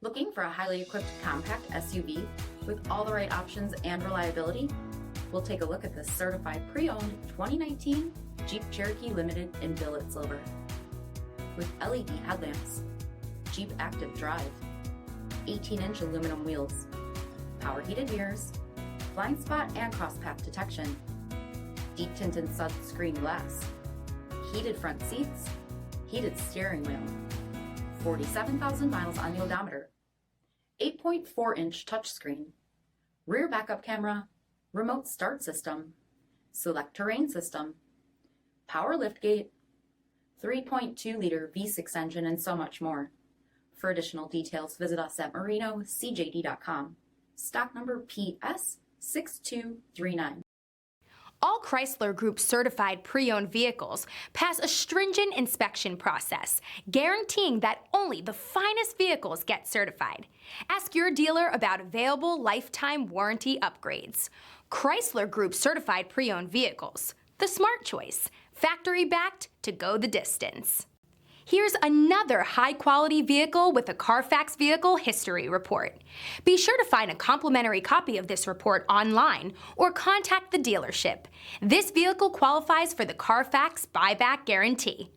Looking for a highly equipped compact SUV with all the right options and reliability? We'll take a look at this certified pre-owned 2019 Jeep Cherokee Limited in billet silver. With LED headlamps, Jeep Active Drive, 18-inch aluminum wheels, power heated mirrors, blind spot and cross path detection, deep tinted sunscreen glass, heated front seats, heated steering wheel, 47,000 miles on the odometer, 8.4-inch touchscreen, rear backup camera, remote start system, SELEC-TERRAIN system, power liftgate, 3.2-liter V6 engine, and so much more. For additional details, visit us at marinocjd.com. Stock number PS6239. All Chrysler Group certified pre-owned vehicles pass a stringent inspection process, guaranteeing that only the finest vehicles get certified. Ask your dealer about available lifetime warranty upgrades. Chrysler Group certified pre-owned vehicles, the smart choice, factory-backed to go the distance. Here's another high-quality vehicle with a CARFAX vehicle history report. Be sure to find a complimentary copy of this report online or contact the dealership. This vehicle qualifies for the CARFAX buyback guarantee.